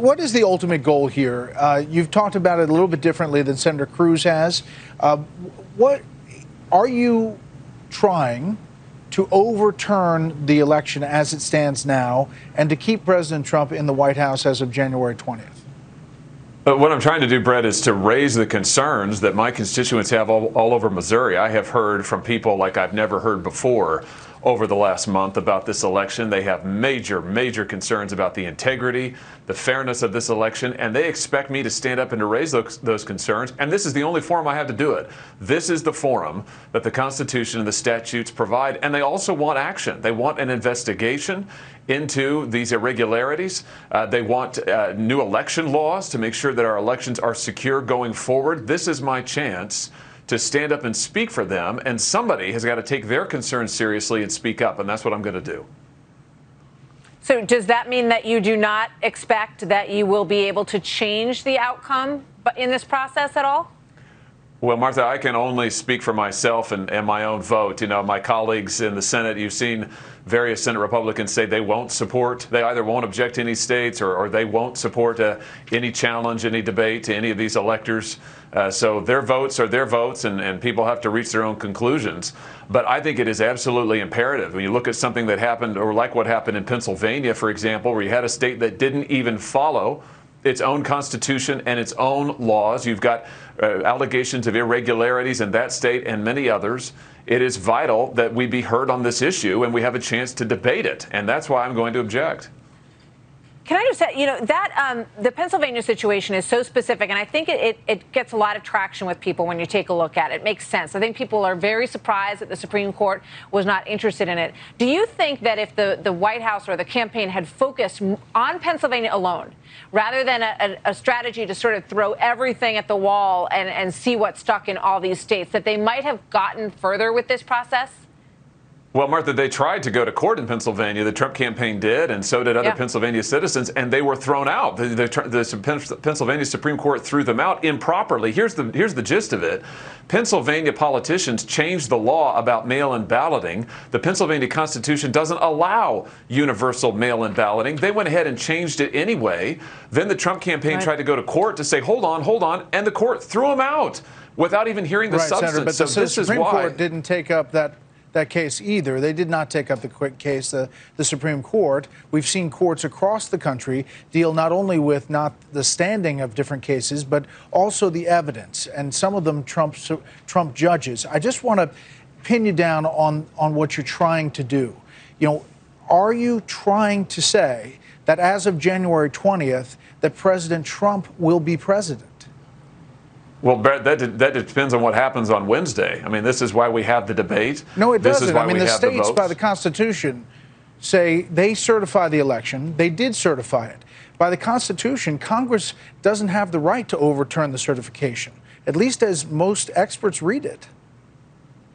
what is the ultimate goal here? You've talked about it a little bit differently than Senator Cruz has. What are you trying to overturn the election as it stands now and to keep President Trump in the White House as of January 20th? But what I'm trying to do, Brett, is to raise the concerns that my constituents have all over Missouri. I have heard from people like I've never heard before over the last month about this election. They have major concerns about the integrity, the fairness of this election, and they expect me to stand up and to raise those concerns. And this is the only forum I have to do it. This is the forum that the Constitution and the statutes provide, and they also want action. They want an investigation into these irregularities. They want new election laws to make sure that our elections are secure going forward. This is my chance to stand up and speak for them, and somebody has got to take their concerns seriously and speak up, and that's what I'm going to do. So does that mean that you do not expect that you will be able to change the outcome in this process at all? Well, Martha, I can only speak for myself and my own vote. You know, my colleagues in the Senate, you've seen various Senate Republicans say they won't support, they either won't object to any states or they won't support any challenge, any debate to any of these electors. So their votes are their votes, and people have to reach their own conclusions. But I think it is absolutely imperative. When you look at something that happened, or like what happened in Pennsylvania, for example, where you had a state that didn't even follow its own constitution and its own laws. You've got allegations of irregularities in that state and many others. It is vital that we be heard on this issue and we have a chance to debate it. And that's why I'm going to object. Can I just say, you know, that the Pennsylvania situation is so specific, and I think it gets a lot of traction with people when you take a look at it. It makes sense. I think people are very surprised that the Supreme Court was not interested in it. Do you think that if the White House or the campaign had focused on Pennsylvania alone, rather than a strategy to sort of throw everything at the wall and see what stuck in all these states, that they might have gotten further with this process? Well, Martha, they tried to go to court in Pennsylvania. The Trump campaign did, and so did other Pennsylvania citizens, and they were thrown out. The Pennsylvania Supreme Court threw them out improperly. Here's the gist of it. Pennsylvania politicians changed the law about mail-in balloting. The Pennsylvania Constitution doesn't allow universal mail-in balloting. They went ahead and changed it anyway. Then the Trump campaign tried to go to court to say, hold on, and the court threw them out without even hearing the substance. Senator, but so the Supreme Court didn't take up that case either. They did not take up the quick case, the Supreme Court. We've seen courts across the country deal not only with not the standing of different cases, but also the evidence, and some of them Trump judges. I just want to pin you down on what you're trying to do. You know, are you trying to say that as of January 20th, that President Trump will be president? Well, Brett, that depends on what happens on Wednesday. I mean, this is why we have the debate. No, it doesn't. I mean, the states states, by the Constitution, say they certify the election. They did certify it. By the Constitution, Congress doesn't have the right to overturn the certification, at least as most experts read it.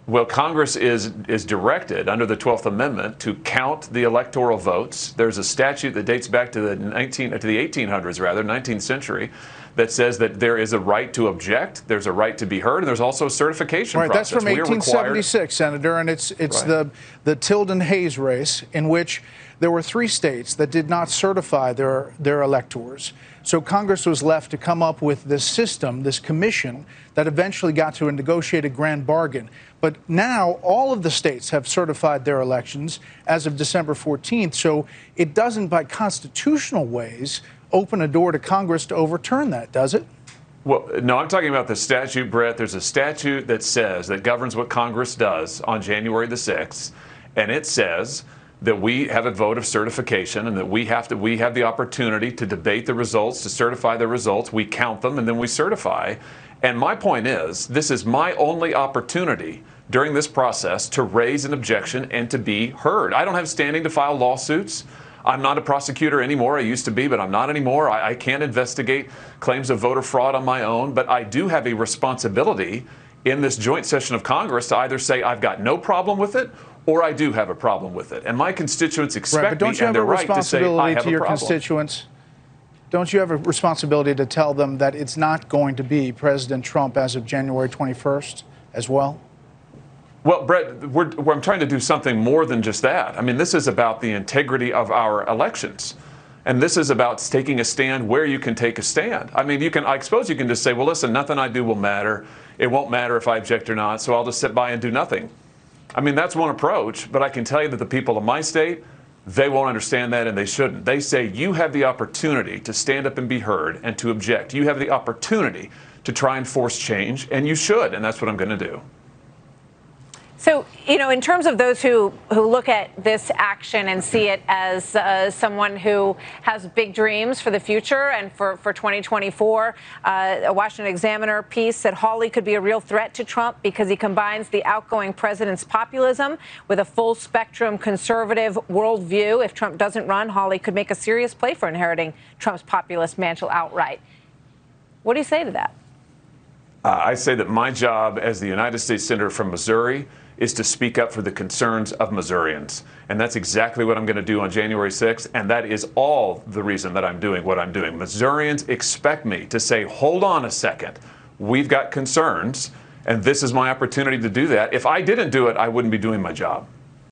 Well, Congress is directed under the 12th Amendment to count the electoral votes. There's a statute that dates back to the 1800s, rather, 19th century, that says that there is a right to object, there's a right to be heard, and there's also a certification process. That's from 1876, Senator, and it's the Tilden-Hayes race, in which there were 3 states that did not certify their electors. So Congress was left to come up with this system, this commission, that eventually got to a negotiated grand bargain. But now all of the states have certified their elections as of December 14th. So it doesn't, by constitutional ways, open a door to Congress to overturn that, does it? Well, no, I'm talking about the statute, Brett. There's a statute that says, that governs what Congress does on January the 6th, and it says that we have a vote of certification and that we have the opportunity to debate the results, to certify the results. We count them and then we certify. And my point is, this is my only opportunity during this process to raise an objection and to be heard. I don't have standing to file lawsuits. I'm not a prosecutor anymore. I used to be, but I'm not anymore. I can't investigate claims of voter fraud on my own, but I do have a responsibility in this joint session of Congress to either say I've got no problem with it or I do have a problem with it. And my constituents expect me, and they're right to say I have a problem. Constituents? Don't you have a responsibility to tell them that it's not going to be President Trump as of January 21st as well? Well, Brett, I'm trying to do something more than just that. I mean, this is about the integrity of our elections. And this is about taking a stand where you can take a stand. I mean, I suppose you can just say, well, listen, nothing I do will matter. It won't matter if I object or not, so I'll just sit by and do nothing. I mean, that's one approach, but I can tell you that the people of my state, they won't understand that, and they shouldn't. They say you have the opportunity to stand up and be heard and to object. You have the opportunity to try and force change, and you should, and that's what I'm going to do. So, in terms of those who look at this action and see it as someone who has big dreams for the future and for 2024, a Washington Examiner piece said Hawley could be a real threat to Trump because he combines the outgoing president's populism with a full spectrum conservative worldview. If Trump doesn't run, Hawley could make a serious play for inheriting Trump's populist mantle outright. What do you say to that? I say that my job as the United States Senator from Missouri is to speak up for the concerns of Missourians. And that's exactly what I'm going to do on January 6th. And that is all the reason that I'm doing what I'm doing. Missourians expect me to say, hold on a second. We've got concerns, and this is my opportunity to do that. If I didn't do it, I wouldn't be doing my job.